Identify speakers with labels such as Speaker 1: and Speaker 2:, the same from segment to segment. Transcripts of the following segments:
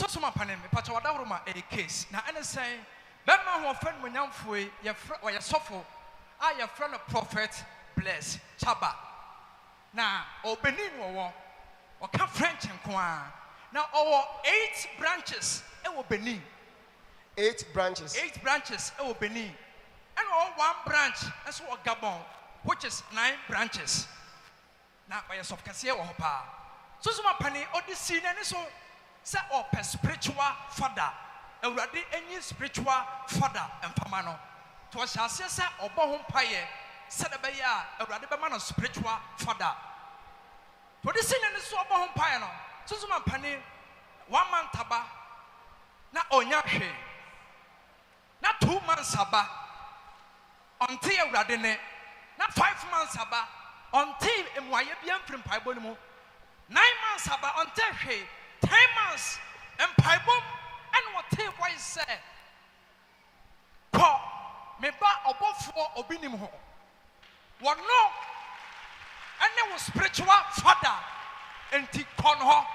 Speaker 1: So my panem, Pachawadama a case. Now, and say, Bema who friend Munyamfui, your friend or your soffo, I your friend of prophet, bless Chaba. Now, O Benin or come French and Kwan. Now, our 8 branches, it will Benin.
Speaker 2: 8 branches.
Speaker 1: 8 branches, it will Benin. And all 1 branch, that's what Gabon, which is 9 branches. Now, by a soft cassia or pa. So, my penny, or the scene, and so, say, or per spiritual father, already any spiritual father and famano. To a shall or Bohom Paye, said a baya, already by man of spiritual father. To the scene, and so Bohom Payano. So, my penny, 1 man taba, not Onyashi, not 2 months haba, until Radine, not 5 months haba. Until Mwayabian from Pibonimu, 9 months about until 10 months and Pibom and what take what is said. Call me back above 4 obinimu. What no, and there was spiritual father and Tikonho.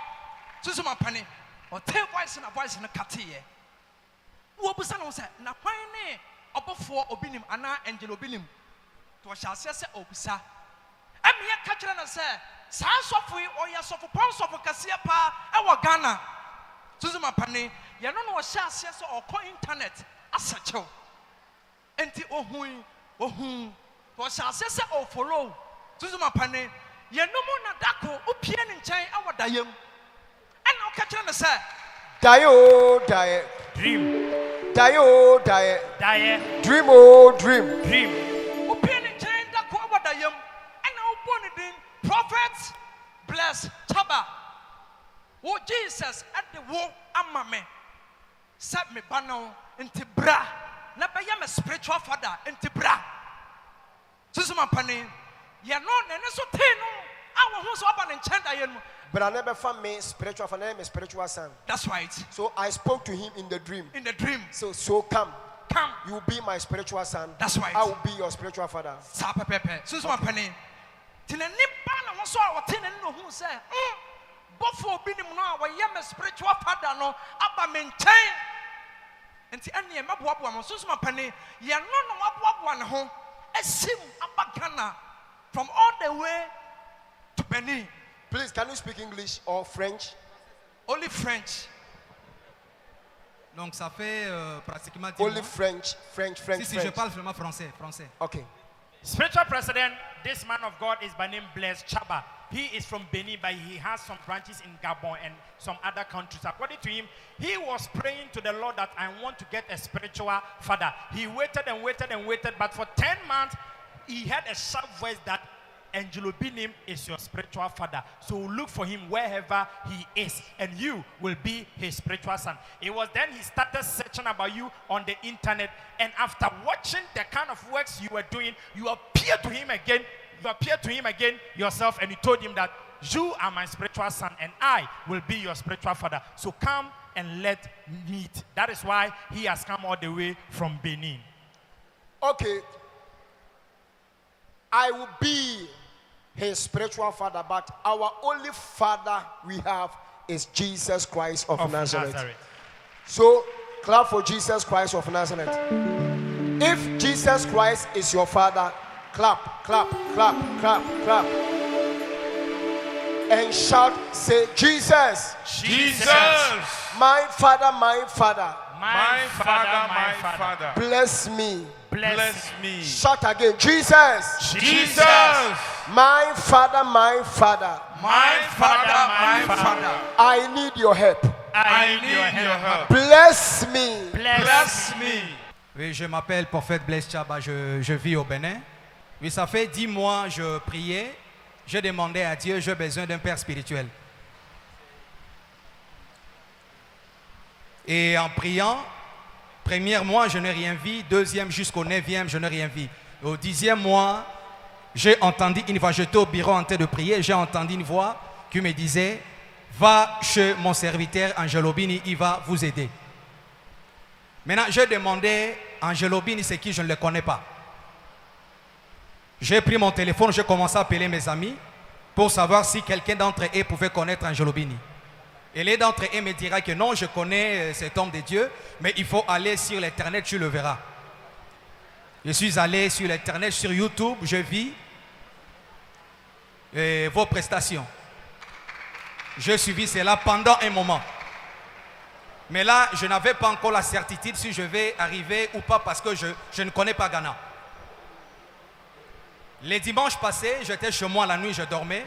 Speaker 1: Susuma Penny or take voice and a voice in a catia. What was said? Napine above 4 obinim, Anna Angelo Binim. To a shall say, Obisa. I'm here catching and say, Sans of we or yes of a pounds of a cassia pa, our Ghana. Susan Penny, you don't know what shares or call internet as such. And the whom was shall say or follow. Susan Penny, you no more Dako, Upian in China, our Dayam. And now catching and say,
Speaker 2: Dio, die.
Speaker 3: Dream.
Speaker 2: Dio, die.
Speaker 3: Die.
Speaker 2: Dream, oh, dream.
Speaker 3: Dream.
Speaker 1: Upian in China, Dako, our Dayam. Prophets bless Chaba. Oh Jesus at the war amame. Set me bano into bra. Na be yam spiritual father into bra. Susuma pani. Ya no nene so te no. Awo ho so aba ne nchenda ye no.
Speaker 2: But I never found me spiritual father, my spiritual son.
Speaker 1: That's right.
Speaker 2: So I spoke to him in the dream.
Speaker 1: In the dream.
Speaker 2: So come.
Speaker 1: Come.
Speaker 2: You will be my spiritual son.
Speaker 1: That's right.
Speaker 2: I will be your spiritual father.
Speaker 1: Sa pepe. Susuma pani. Tina nipa na wo so a wote no hu say bofo binim no a woyɛ me spiritual father no aba me nkyɛn enti ane maboaboa mo so ma pane ye no no waboaboa ne ho asim aba Ghana from all the way to Benin.
Speaker 2: Please, can you speak English or French?
Speaker 1: Only French.
Speaker 4: Donc ça fait pratiquement 10
Speaker 2: Only
Speaker 4: mois.
Speaker 2: French.
Speaker 4: Si, je parle vraiment français.
Speaker 2: Okay.
Speaker 3: Spiritual president, this man of God is by name Blaise Chaba. He is from Benin, but he has some branches in Gabon and some other countries. According to him, he was praying to the Lord that I want to get a spiritual father. He waited and waited and waited, but for 10 months, he had a sharp voice that Angelo Binim is your spiritual father. So look for him wherever he is, and you will be his spiritual son. It was then he started searching about you on the internet, and after watching the kind of works you were doing, you appeared to him again yourself, and you told him that you are my spiritual son, and I will be your spiritual father. So come and let meet. That is why he has come all the way from Benin.
Speaker 2: Okay. I will be his spiritual father, but our only father we have is Jesus Christ of Nazareth. So clap for Jesus Christ of Nazareth. If Jesus Christ is your father, clap, clap, clap, clap, clap. And shout, say, Jesus.
Speaker 5: Jesus.
Speaker 2: My father, my father.
Speaker 5: My father.
Speaker 2: Bless me.
Speaker 5: Bless me.
Speaker 2: Shout again, Jesus.
Speaker 5: Jesus.
Speaker 2: My father, my father.
Speaker 5: My father.
Speaker 2: I need your help.
Speaker 5: I need your help.
Speaker 2: Bless me.
Speaker 5: Bless me.
Speaker 4: Oui, je m'appelle Prophète Blaise Chaba, je vis au Bénin. Oui, ça fait 10 mois je priais, je demandais à Dieu, j'ai besoin d'un père spirituel. Et en priant, premier mois, je n'ai rien vu. Deuxième jusqu'au 9e, je n'ai rien vu. Au 10e mois, j'ai entendu une voix, j'étais au bureau en train de prier, j'ai entendu une voix qui me disait, va chez mon serviteur Angelo Bini, il va vous aider. Maintenant, j'ai demandé à Angelo Bini, c'est qui, je ne le connais pas. J'ai pris mon téléphone, j'ai commencé à appeler mes amis pour savoir si quelqu'un d'entre eux pouvait connaître Angelo Bini. Et l'un d'entre eux me dira que non, je connais cet homme de Dieu, mais il faut aller sur l'internet, tu le verras. Je suis allé sur l'internet, sur YouTube, je vis vos prestations. J'ai suivi cela pendant un moment. Mais là, je n'avais pas encore la certitude si je vais arriver ou pas parce que je ne connais pas Ghana. Les dimanches passés, j'étais chez moi la nuit, je dormais.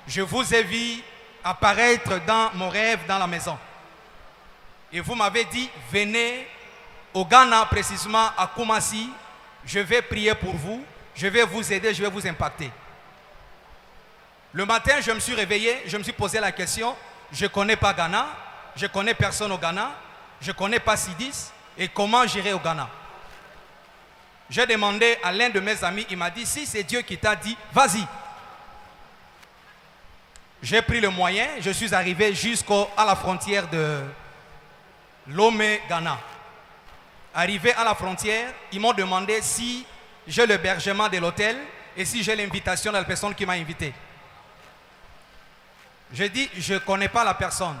Speaker 4: Je vous ai vu apparaître dans mon rêve dans la maison. Et vous m'avez dit, venez au Ghana, précisément à Kumasi. Je vais prier pour vous, je vais vous aider, je vais vous impacter. Le matin, je me suis réveillé, je me suis posé la question, je ne connais pas Ghana, je ne connais personne au Ghana, je ne connais pas Sidis, et comment j'irai au Ghana? J'ai demandé à l'un de mes amis, il m'a dit, si c'est Dieu qui t'a dit, vas-y. J'ai pris le moyen, je suis arrivé jusqu'à la frontière de Lomé, Ghana. Arrivé à la frontière, ils m'ont demandé si j'ai l'hébergement de l'hôtel et si j'ai l'invitation de la personne qui m'a invité. J'ai dit, je ne connais pas la personne.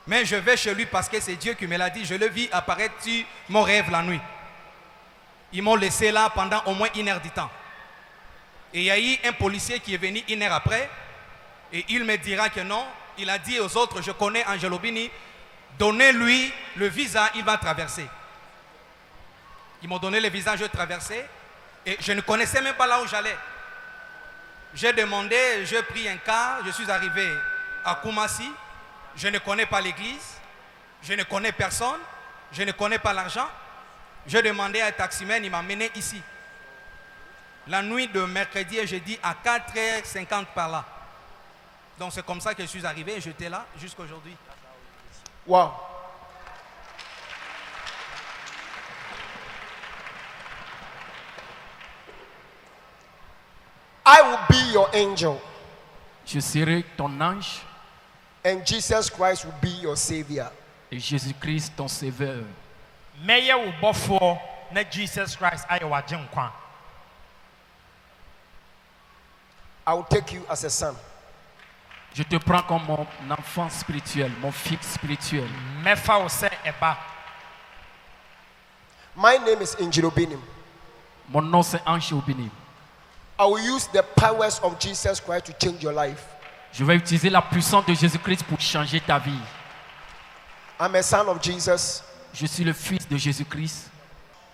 Speaker 4: Mais je vais chez lui parce que c'est Dieu qui me l'a dit. Je le vis apparaître sur mon rêve la nuit. Ils m'ont laissé là pendant au moins 1 heure du temps. Et il y a eu un policier qui est venu 1 heure après. Et il me dira que non. Il a dit aux autres, je connais Angelo Bini. Donnez-lui le visa, il va traverser. Ils m'ont donné le visa, je traversais. Et je ne connaissais même pas là où j'allais. J'ai demandé, j'ai pris un car, je suis arrivé à Kumasi. Je ne connais pas l'église, je ne connais personne, je ne connais pas l'argent. J'ai demandé à un taximan, il m'a mené ici. La nuit de mercredi et jeudi à 4h50 par là. Donc c'est comme ça que je suis arrivé et j'étais là jusqu'à aujourd'hui.
Speaker 2: Wow. I will be your angel,
Speaker 6: Je serai ton ange
Speaker 2: and Jesus Christ will be your savior.
Speaker 6: et Jésus-Christ ton sauveur.
Speaker 3: Meye wo bɔfoɔ na Jesus Christ ayɛ wagye nkwa.
Speaker 2: I will take you as a son.
Speaker 6: Je te prends comme mon enfant spirituel, mon fils spirituel.
Speaker 3: Mɛfa wo sɛ ɛba.
Speaker 2: My name is Angelo Binim.
Speaker 6: Mon nom c'est Ange Obini.
Speaker 2: I will use the powers of Jesus Christ to change your life.
Speaker 6: Je vais utiliser la puissance de Jésus-Christ pour changer ta vie.
Speaker 2: I'm a son of Jesus.
Speaker 6: Je suis le fils de Jésus-Christ.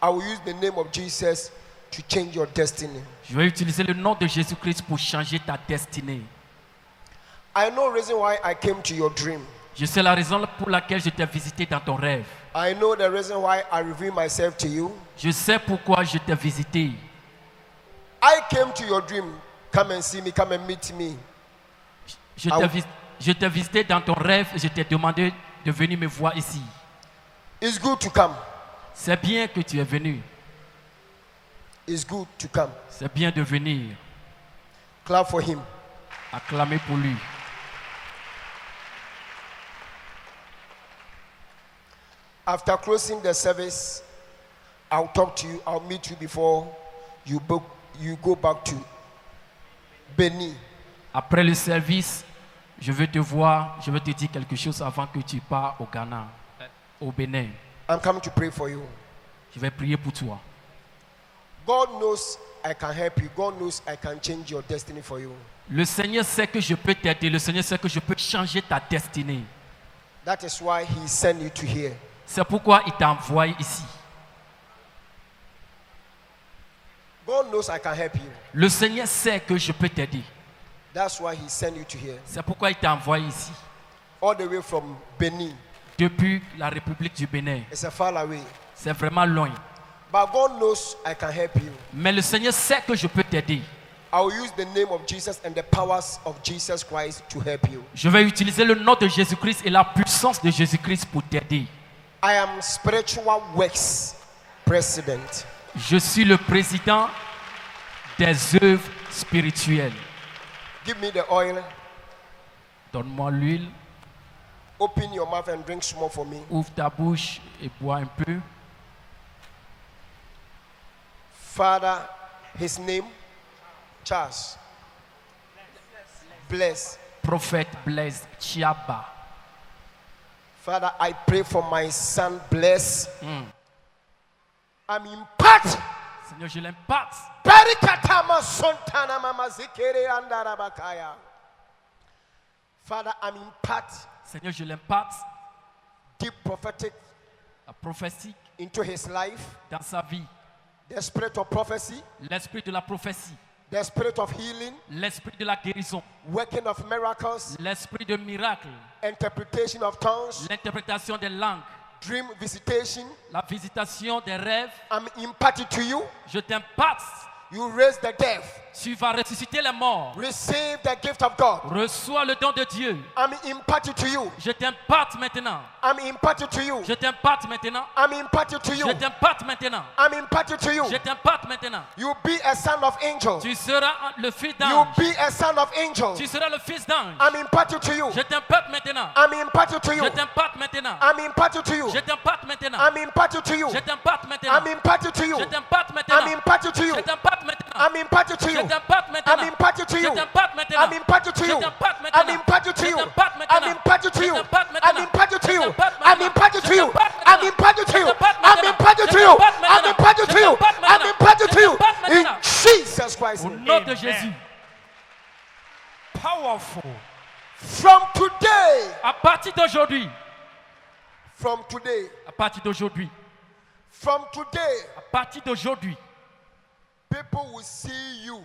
Speaker 2: I will use the name of Jesus to change your destiny.
Speaker 6: Je vais utiliser le nom de Jésus-Christ pour changer ta destinée.
Speaker 2: I know the reason why I came to your dream.
Speaker 6: Je sais la raison pour laquelle je t'ai visité dans ton rêve.
Speaker 2: I know the reason why I reveal myself to you.
Speaker 6: Je sais pourquoi je t'ai visité.
Speaker 2: I came to your dream. Come and see me, come and meet me.
Speaker 6: Je t'ai visité dans ton rêve et je t'ai demandé de venir me voir ici.
Speaker 2: It's good to come.
Speaker 6: C'est bien que tu es venu.
Speaker 2: It's good to come.
Speaker 6: C'est bien de venir.
Speaker 2: Clap for him.
Speaker 6: Acclamer pour lui.
Speaker 2: After closing the service, I'll talk to you. I'll meet you before you go back to Benin.
Speaker 6: Après le service, je veux te voir, je veux te dire quelque chose avant que tu pars au Ghana, au Bénin.
Speaker 2: I'm coming to pray for you.
Speaker 6: Je vais prier pour toi.
Speaker 2: God knows I can help you. God knows I can change your destiny for you.
Speaker 6: Le Seigneur sait que je peux t'aider. Le Seigneur sait que je peux changer ta destinée.
Speaker 2: That is why he sent you to here.
Speaker 6: C'est pourquoi il t'a envoyé ici.
Speaker 2: God knows I can help you.
Speaker 6: Le Seigneur sait que je peux t'aider.
Speaker 2: That's why he sent you to here.
Speaker 6: C'est pourquoi il t'a envoyé ici.
Speaker 2: All the way from Benin.
Speaker 6: Depuis la République du Bénin.
Speaker 2: It's a far away.
Speaker 6: C'est vraiment loin.
Speaker 2: But God knows I can help you.
Speaker 6: Mais le Seigneur sait que je peux t'aider.
Speaker 2: I will use the name of Jesus and the powers of Jesus Christ to help you.
Speaker 6: Je vais utiliser le nom de Jésus-Christ et la puissance de Jésus-Christ pour t'aider.
Speaker 2: I am Spiritual Works President.
Speaker 6: Je suis le président des œuvres spirituelles.
Speaker 2: Give me the oil.
Speaker 6: Donne-moi l'huile.
Speaker 2: Open your mouth and drink small for me.
Speaker 6: Ouvre ta bouche et bois un peu.
Speaker 2: Father, his name, Charles. Bless.
Speaker 6: Prophète Blaise Chiaba.
Speaker 2: Father, I pray for my son, Bless. I'm impart.
Speaker 6: Seigneur, je l'impacte.
Speaker 2: Barikatama sontana mama zikere andarabakaya. Father, I'm impart
Speaker 6: Seigneur, je l'impacte.
Speaker 2: deep prophetic
Speaker 6: La prophétie
Speaker 2: into his life,
Speaker 6: dans sa vie.
Speaker 2: the spirit of prophecy,
Speaker 6: L'esprit de la prophétie.
Speaker 2: the spirit of healing,
Speaker 6: L'esprit de la guérison.
Speaker 2: working of miracles,
Speaker 6: L'esprit de miracle.
Speaker 2: interpretation of tongues,
Speaker 6: L'interprétation des langues.
Speaker 2: dream visitation.
Speaker 6: La visitation des rêves.
Speaker 2: I'm imparted to you.
Speaker 6: Je t'impacte.
Speaker 2: You raise the dead.
Speaker 6: Tu vas ressusciter les morts.
Speaker 2: Receive the gift of God.
Speaker 6: Reçois le don de Dieu.
Speaker 2: I'm imparted to you.
Speaker 6: Je t'impacte maintenant.
Speaker 2: I'm imparted to you.
Speaker 6: Je t'impacte maintenant.
Speaker 2: I'm imparted to you.
Speaker 6: Je t'impacte maintenant.
Speaker 2: I'm imparted to you.
Speaker 6: Je t'impacte maintenant.
Speaker 2: You be a son of angel.
Speaker 6: Tu seras le fils
Speaker 2: You
Speaker 6: d'ange.
Speaker 2: be a son of angel.
Speaker 6: Tu seras le fils d'ange.
Speaker 2: I'm imparted to you.
Speaker 6: Je t'impacte maintenant.
Speaker 2: I'm imparted to you.
Speaker 6: Je t'impacte maintenant.
Speaker 2: I'm imparted to you.
Speaker 6: Je t'impacte maintenant.
Speaker 2: I'm imparted to you.
Speaker 6: Je t'impacte maintenant.
Speaker 2: I'm imparted to you.
Speaker 6: Je t'impacte
Speaker 2: I'm
Speaker 6: maintenant.
Speaker 2: imparted to you.
Speaker 6: Je t'impacte maintenant.
Speaker 2: I'm imparted to
Speaker 6: Je
Speaker 2: you.
Speaker 6: t'impacte maintenant.
Speaker 2: I'm imparted to
Speaker 6: Je
Speaker 2: you.
Speaker 6: t'impacte maintenant.
Speaker 2: I'm imparted to
Speaker 6: Je
Speaker 2: you.
Speaker 6: t'impacte
Speaker 2: I'm
Speaker 6: maintenant.
Speaker 2: imparted to
Speaker 6: Je
Speaker 2: you.
Speaker 6: t'impacte
Speaker 2: I'm
Speaker 6: maintenant.
Speaker 2: imparted to
Speaker 6: Je
Speaker 2: you.
Speaker 6: t'impacte
Speaker 2: I'm
Speaker 6: maintenant.
Speaker 2: imparted to
Speaker 6: Je
Speaker 2: you.
Speaker 6: t'impacte
Speaker 2: I'm
Speaker 6: maintenant.
Speaker 2: imparted to
Speaker 6: Je
Speaker 2: you.
Speaker 6: t'impacte
Speaker 2: I'm
Speaker 6: maintenant.
Speaker 2: imparted to
Speaker 6: Je
Speaker 2: you.
Speaker 6: t'impacte
Speaker 2: I'm
Speaker 6: maintenant.
Speaker 2: imparted
Speaker 6: Je
Speaker 2: to you.
Speaker 6: t'impacte
Speaker 2: I'm
Speaker 6: maintenant.
Speaker 2: imparted to
Speaker 6: Je
Speaker 2: you.
Speaker 6: t'impacte
Speaker 2: I'm
Speaker 6: maintenant.
Speaker 2: imparted to
Speaker 6: Je
Speaker 2: you.
Speaker 6: t'impacte
Speaker 2: In
Speaker 6: maintenant.
Speaker 2: Jesus Christ's
Speaker 6: Au
Speaker 2: name.
Speaker 6: nom de
Speaker 3: Amen.
Speaker 6: Jésus.
Speaker 3: Powerful.
Speaker 2: From today,
Speaker 6: À partir d'aujourd'hui.
Speaker 2: from today,
Speaker 6: À partir d'aujourd'hui.
Speaker 2: from today,
Speaker 6: À partir d'aujourd'hui.
Speaker 2: people will see you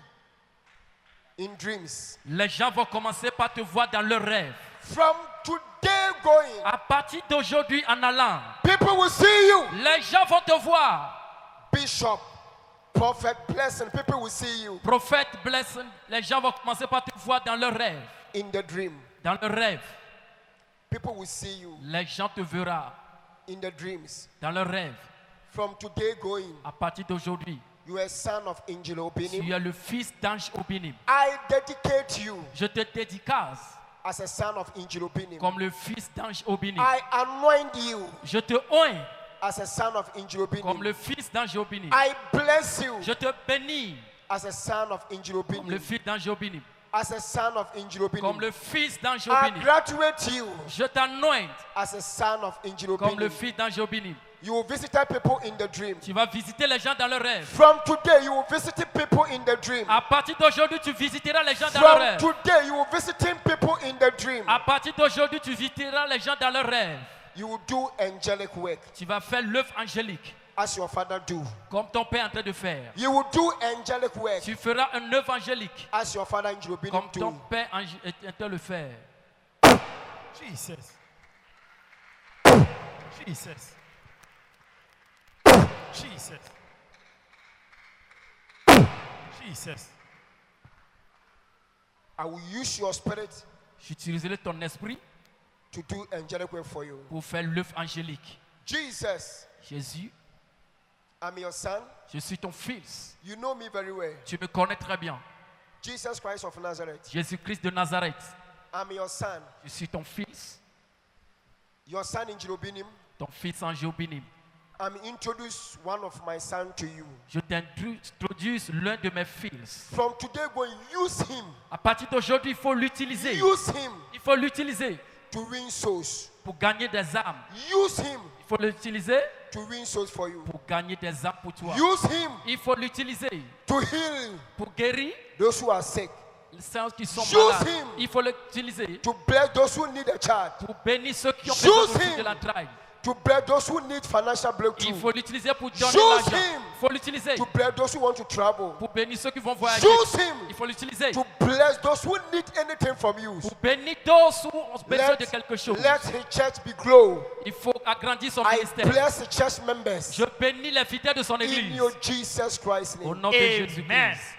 Speaker 2: in dreams.
Speaker 6: Les gens vont commencer par te voir dans leurs rêves.
Speaker 2: From today going,
Speaker 6: À partir d'aujourd'hui en allant.
Speaker 2: people will see you.
Speaker 6: Les gens vont te voir.
Speaker 2: Bishop, prophet, blessing, people will see you
Speaker 6: Prophète, blessing. Les gens vont commencer par te voir dans leurs rêves.
Speaker 2: in the dream.
Speaker 6: Dans leurs rêves.
Speaker 2: People will see you
Speaker 6: Les gens te verront
Speaker 2: in the dreams.
Speaker 6: dans leurs rêves.
Speaker 2: From today going,
Speaker 6: À partir d'aujourd'hui.
Speaker 2: you are a son of Angel
Speaker 6: Tu
Speaker 2: Obinim.
Speaker 6: es le fils d'Ange Obinim.
Speaker 2: I dedicate you
Speaker 6: Je te dédicace
Speaker 2: as a son of Angel Obinim.
Speaker 6: comme le fils d'Ange Obinim.
Speaker 2: I anoint you
Speaker 6: Je te oins
Speaker 2: as a son of Angel
Speaker 6: comme le
Speaker 2: Obinim.
Speaker 6: fils d'Ange Obinim.
Speaker 2: I bless you
Speaker 6: Je te bénis
Speaker 2: as a son of Angel
Speaker 6: comme le
Speaker 2: Obinim.
Speaker 6: fils d'Ange Obinim.
Speaker 2: As a son of Angel
Speaker 6: Comme
Speaker 2: Obinim.
Speaker 6: le fils d'Ange
Speaker 2: I
Speaker 6: Obinim.
Speaker 2: graduate you
Speaker 6: Je t'anointe
Speaker 2: as a son of Angel
Speaker 6: comme le
Speaker 2: Obinim.
Speaker 6: fils d'Ange Obinim.
Speaker 2: You will visit people in the dream.
Speaker 6: Tu vas visiter les gens dans leurs rêves.
Speaker 2: From today, you will visit people in the dream.
Speaker 6: À partir d'aujourd'hui, tu visiteras les gens dans leurs
Speaker 2: From
Speaker 6: rêves.
Speaker 2: today, you will visiting people in the dream.
Speaker 6: À partir d'aujourd'hui, tu visiteras les gens dans leurs rêves.
Speaker 2: You will do angelic work
Speaker 6: Tu vas faire l'œuvre angélique
Speaker 2: as your father do.
Speaker 6: comme ton père est en train de faire.
Speaker 2: You will do angelic work
Speaker 6: Tu feras une œuvre angélique
Speaker 2: as your father in Jeroboam
Speaker 6: comme ton
Speaker 2: do.
Speaker 6: père est en train de le faire.
Speaker 3: Jesus. Jesus. Jesus. Jesus.
Speaker 2: I will use your spirit
Speaker 6: J'utiliserai ton esprit
Speaker 2: to do angelic work for you.
Speaker 6: pour faire l'œuvre angélique.
Speaker 2: Jesus,
Speaker 6: Jésus,
Speaker 2: I'm your son.
Speaker 6: je suis ton fils.
Speaker 2: You know me very well.
Speaker 6: Tu me connais très bien.
Speaker 2: Jesus Christ of Nazareth.
Speaker 6: Jésus-Christ de Nazareth.
Speaker 2: I'm your son.
Speaker 6: Je suis ton fils.
Speaker 2: Your son in Jeroboam.
Speaker 6: Ton fils en Jéobinim.
Speaker 2: I'm introduce one of my son to you.
Speaker 6: Je t'introduis l'un de mes fils.
Speaker 2: From today going, use him.
Speaker 6: À partir d'aujourd'hui, il faut l'utiliser.
Speaker 2: Use him
Speaker 6: Il faut l'utiliser
Speaker 2: to win souls.
Speaker 6: pour gagner des âmes.
Speaker 2: Use him
Speaker 6: Il faut l'utiliser
Speaker 2: to win souls for you.
Speaker 6: pour gagner des âmes pour toi.
Speaker 2: Use him
Speaker 6: Il faut l'utiliser
Speaker 2: to heal
Speaker 6: pour guérir
Speaker 2: those who are sick.
Speaker 6: les saints qui sont
Speaker 2: Use
Speaker 6: malades.
Speaker 2: him.
Speaker 6: Il faut l'utiliser
Speaker 2: To bless those who need a child.
Speaker 6: pour bénir ceux qui ont
Speaker 2: Use
Speaker 6: besoin aussi
Speaker 2: him.
Speaker 6: de l'entraille.
Speaker 2: To bless those who need financial
Speaker 6: Il
Speaker 2: breakthrough.
Speaker 6: faut l'utiliser pour donner
Speaker 2: Use
Speaker 6: l'argent.
Speaker 2: him.
Speaker 6: Il faut l'utiliser
Speaker 2: To bless those who want to travel.
Speaker 6: pour bénir ceux qui vont voyager.
Speaker 2: Use him
Speaker 6: Il faut l'utiliser
Speaker 2: to bless those who need anything from you.
Speaker 6: pour bénir tous qui ont besoin de quelque chose.
Speaker 2: Let his church be grow.
Speaker 6: Il faut agrandir son
Speaker 2: I
Speaker 6: ministère.
Speaker 2: bless the church members
Speaker 6: Je bénis les fidèles de son
Speaker 2: in
Speaker 6: église.
Speaker 2: your Jesus Christ's
Speaker 6: Au
Speaker 2: name.
Speaker 6: nom de
Speaker 3: Amen.
Speaker 6: Jésus-Christ.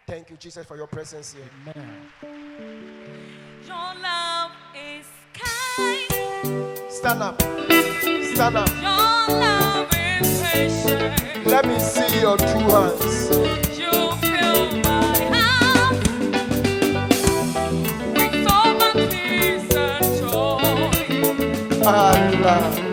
Speaker 2: Thank you, Jesus, for your presence here.
Speaker 6: Amen.
Speaker 7: Your love is kind.
Speaker 2: Stand up. Stand up.
Speaker 7: Your love is patient.
Speaker 2: Let me see your two hands.
Speaker 7: You fill my heart with so much peace and joy.
Speaker 2: Allah.